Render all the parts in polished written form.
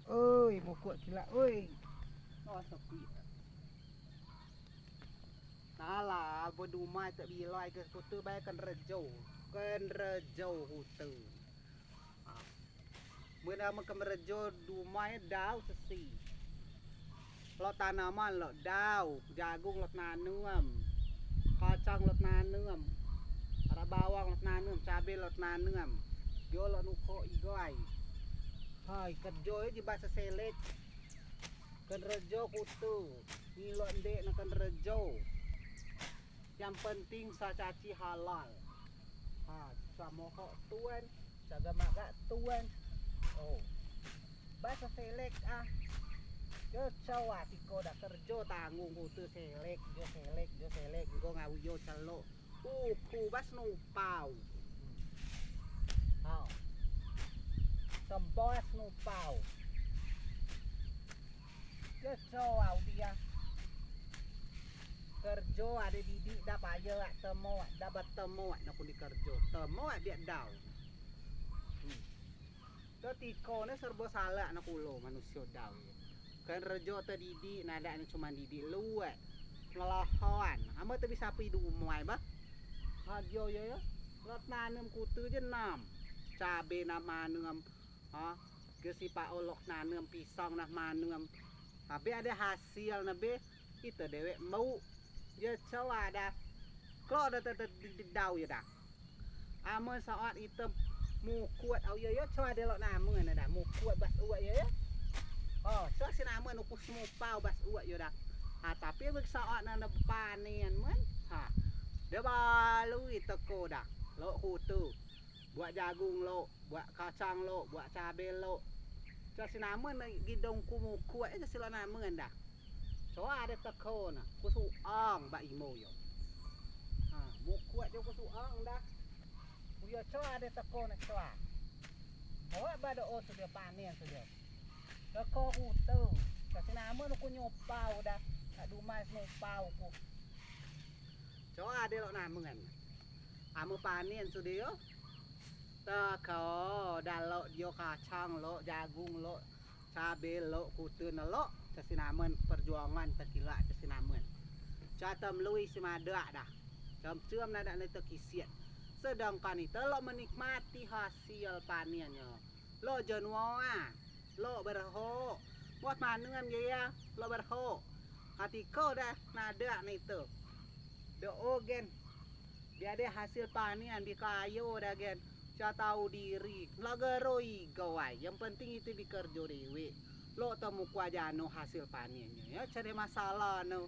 Oi, pokok gila, oi. Oh, sepi. Nala, berdumai tak bilai ke kutu bay kan rejo. Kan rejo kutu. Mula makan rejo dumai dau sesi. Lo tanaman lo dau, jagung lo nanam. Kacang lo nanam. Ada bawang lo nanam, cabai lo nanam. Yo lo nuko igoi. Hai, kerjo di bahasa selek. Kan rejo kutu. Nilok ndek na kan rejo. Yang penting sacaci halal. Ha, samohok tuan, jaga maga tuan. Oh. Bahasa selek ah. Yo cawa tiko dah kerja tanggung kutu selek, yo selek, go ngawi yo calo. Ku bas nupau. Ha. Sembos nupau. Yo cawa dia. Kerja ada didik dah payah temu dah bertemu nak pun di kerja temu dia dau tu tiko ni serba salah nak ulo manusia dau kan kerja terdidik nada ni cuma didik luat melahon ama tu bisa pi du muai bah hajo ya lot nanam kutu je nam cabe nak manam ha ke si pak olok nanam pisang nak manam tapi ada hasil nabe kita dewek mau dia cawa dah kalau dah dau ya dah ama saat itu mu kuat au ya cawa dia lok nama na dah mu kuat bas uat ya oh so si nama nu ku semua pau bas uat ya dah ha tapi beg saat na panen man ha dia balu itu ko dah lok kutu buat jagung lok buat kacang lok buat cabe lok so si nama na gidong ku mu kuat aja sila nama dah so ada teko na kusuang ba imo yo ha mu kuat jo kusuang dah yo so ada teko na so awak ba do sudah panen sudah teko utu kasi nama nu ku nyopau dah adu mas nyopau ku so ada lo namen amu panen sudah yo teko dalok yo kacang lo jagung lo cabe lo kutu na lo kesinamen perjuangan terkila kesinamen catam lui semada dah jam cium nada ni terkisiat sedangkan itu lo menikmati hasil panennya lo jenua lo berho buat manuan ya lo berho hati kau dah nada ni tu do ogen dia ada hasil panen di kayu dah gen saya tahu diri lageroi gawai yang penting itu dikerja dewe lo temu kuajano hasil panennya ya cari masalah no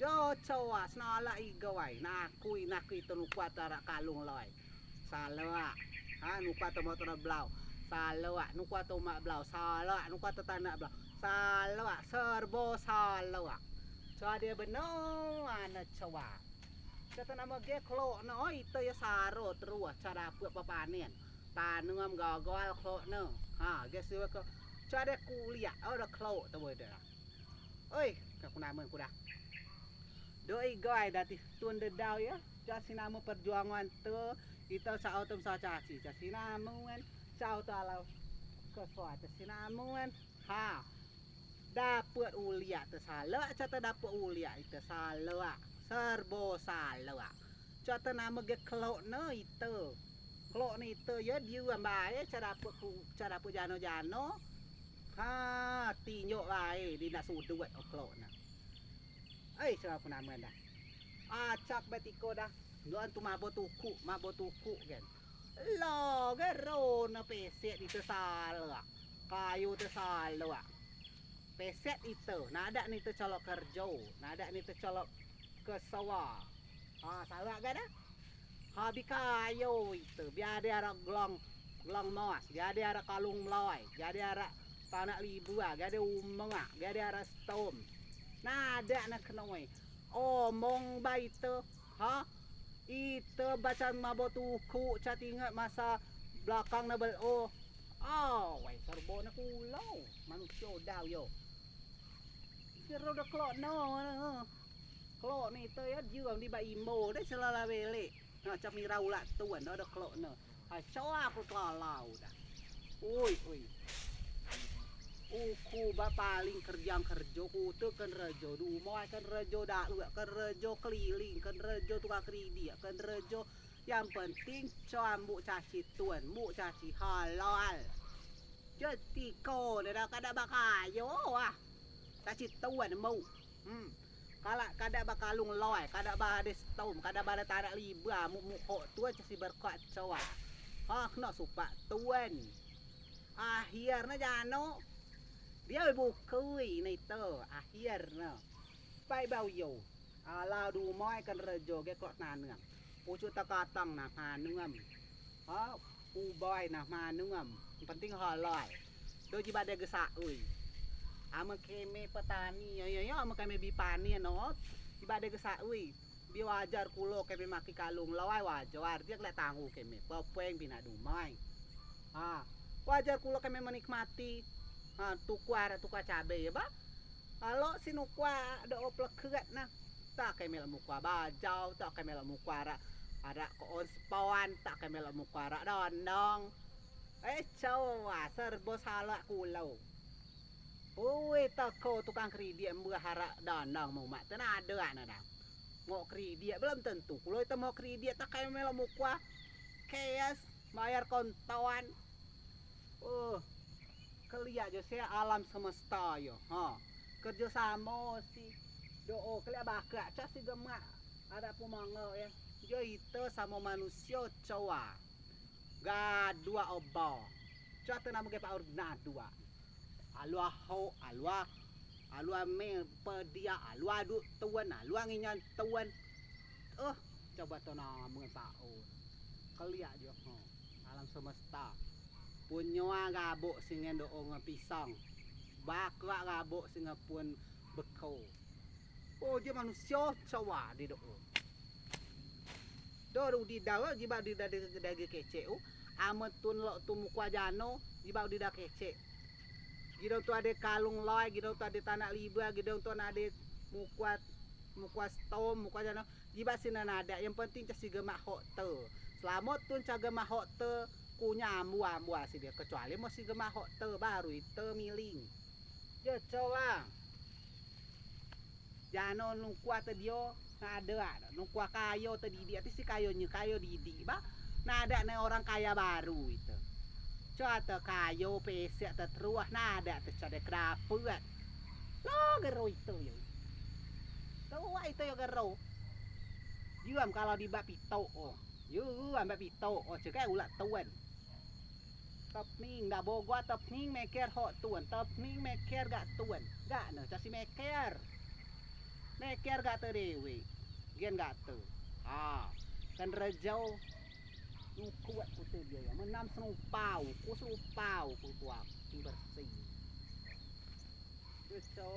jo cawa snala igawai nakui tenu kuatara kalung loy salah ha nu kuat motor blau salah nu kuat mak blau salah nu kuat tanah blau salah serbo salah so dia benar ana cawa kata nama ge klo no itu ya saro terus cara papanen tanam gagol klo no ha ge siwa ke cara kuliah ada klo tu dah oi aku nama ku dah doi gai dati tun dedau ya jasi nama perjuangan tu itu sa autom sa caci jasi nama kan sa auto ke suatu sinamuan ha dapat ulia tu salah cata dapat ulia itu salah serbo salah cata nama ge klok no itu klok ni itu ya dia ambai cara dapat jano ha tinyo ai di nak suduat klok na ai siapa nama dah acak betiko dah luan tu mabotuku kan lo gero na peset itu salah kayu itu salah peset itu nada ni tu colok kerja nada ni tu colok ke sawah ha salah kan dah habis kayu itu biar dia ada glong mas biar dia ada kalung meloy biar dia ada tanah libu biar ada umeng biar dia ada stom nada nak kenoi omong ba itu ha itu baca mabotuku cat ingat masa belakang na bel oh wai serbo na kulau manusia daw yo siro da klok no klok ni tu ya juang di ba imo deh selala bele na cap mi rau la tuan da klok no ha choa aku kalau dah oi ku ba paling kerjang kerja ku tu kan rejo du moy kan rejo dak kan rejo keliling kan rejo tukang kredi kan rejo yang penting cuan mu caci tuan mu caci halal jadi ko dah kada bakayo wah caci tuan mu kalau kada bakalung loy kada ba ada stom kada ba ada tarak liba mu ko tuan caci berkat cawa kena supak tuan akhirnya jano dia bukui ni tu akhirnya pai bao yo lao du moi kan rejo ke kok nanam pucu takatang nah manungam boy nah manungam penting halal do jiba de gesa ui ama keme petani ya ama keme bipani no jiba de gesa ui bi wajar kulo keme maki kalung lawai wajar dia lek tanggu keme popeng bina du mai wajar kulo keme menikmati tukar cabe ya ba kalau sinukwa ada oplek kerat nah tak kemel mukwa bajau tak kemel mukwa ada koon spawan tak kemel mukwa dondong cowa serbo salah kulo toko tukang kredi mbah harak dondong mau mak tenada ada ngok kredi belum tentu kulo itu mau kredi tak kemel mukwa keas bayar kontawan kelia aja saya alam semesta yo kerja sama si doa kelia bakak cak si gemak ada pemangau ya yo itu sama manusia cowa gadua obo cak tu nama ke pak ordina dua alua ho alua me pedia alua duk tuan alua nginyan tuan coba tu nama pak kelia aja alam semesta punya gabuk singen doong pisang bakla gabuk singa pun beko dia manusia cawa di doong do di dawa jiba di dage kece amat tun lo tu mukwa jano jiba di da kece gido tu ada kalung loy gido tu ada tanah liba gido tu ada mukwa stom mukwa jano jiba sinan ada yang penting casi gemak hote selamat tun caga gemak hote punya mua sih dia kecuali masih gemah hotel baru itu miling ya coba jangan nungkuat dia ada nungkuat kayo tadi dia si kayo didi bah nah ada nih orang kaya baru itu coba kayo pesek terus nah ada tercade keraput lo gero itu ya tua itu ya gero juam kalau di bak pito juam bak pito cekai ulat tuan tập ning dah bogwa tập ning meker hok tuan tập ning meker gak tuan gak no casi meker gak terewe gen gak tu kan rejau kuat putih dia ya menam senupau ku kuat bersih so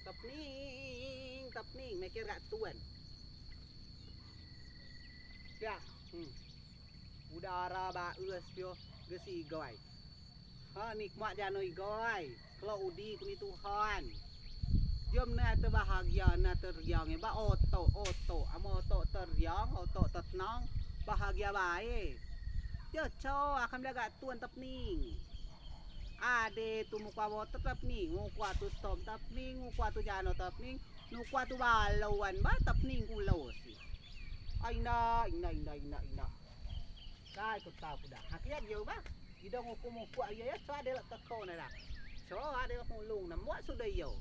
tập ning meker gak tuan ya udara baus pio gesi goy nikmat janoi goy kalau udi kuni Tuhan jom na terbahagia na terjang ba oto amo oto terjang oto tetnang bahagia baik yo co akan jaga tuan tepning ade tu muka woto tepning muka tu stom tepning muka tu jano tepning muka tu balauan ba tepning kulo si ina kai tu tahu dah hakiat dia bah hidung hukum ya so ada lek teko na dah so ada hulung na muat sudah yo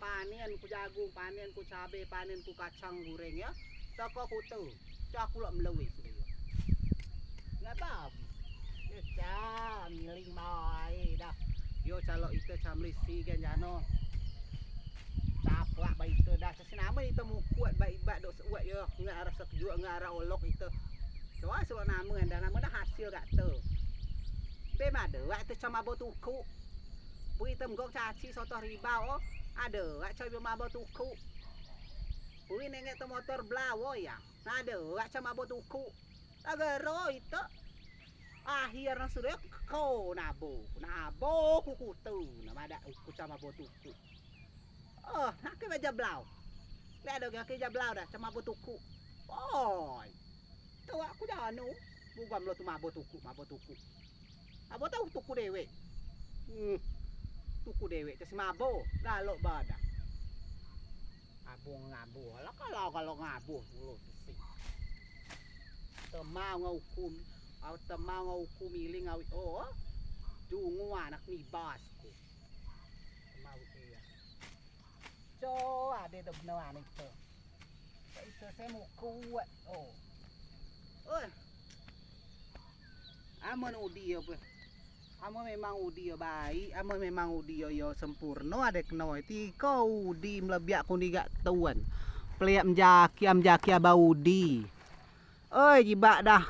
panen ku jagung panen ku cabe panen ku kacang goreng ya toko ku tu cak aku lek melewi sudah yo ngapa ya miling mai dah yo calo itu camlisi kan jano caprak baik itu dah sesinama itu mu kuat baik dok seuat yo ngarah sekejua ngarah olok itu soal nama dan nama dah hasil gak tu. Bemada waktu cuma botuku. Bui temgok caci soto ribau ada wak coba mabot tuku. Bui nengek tu motor blawo ya. Ada wak cuma botuku. Agaro itu akhirnya sudah kau nabo kuku tu nama ada ku cuma botuku. Nak ke baja blau. Lihat dong ke baja blau dah cuma botuku. Tahu aku dah anu, bukan lo tu mabot tuku. Abot tahu tuku dewe. tuku dewek terus mabo galok badak ngabuh lah kalau ngabuh dulu sih temau ngaukum au temau ngaukum iling awi oh dungu anak ni basku temau iya co ada benar itu saya mau kuat oh oi amon udi apa amo memang udi yo baik amo memang udi yo sempurna ada kena ti kau udi melebiak ku ni gak tuan peliak menjaki abau udi oi jibak dah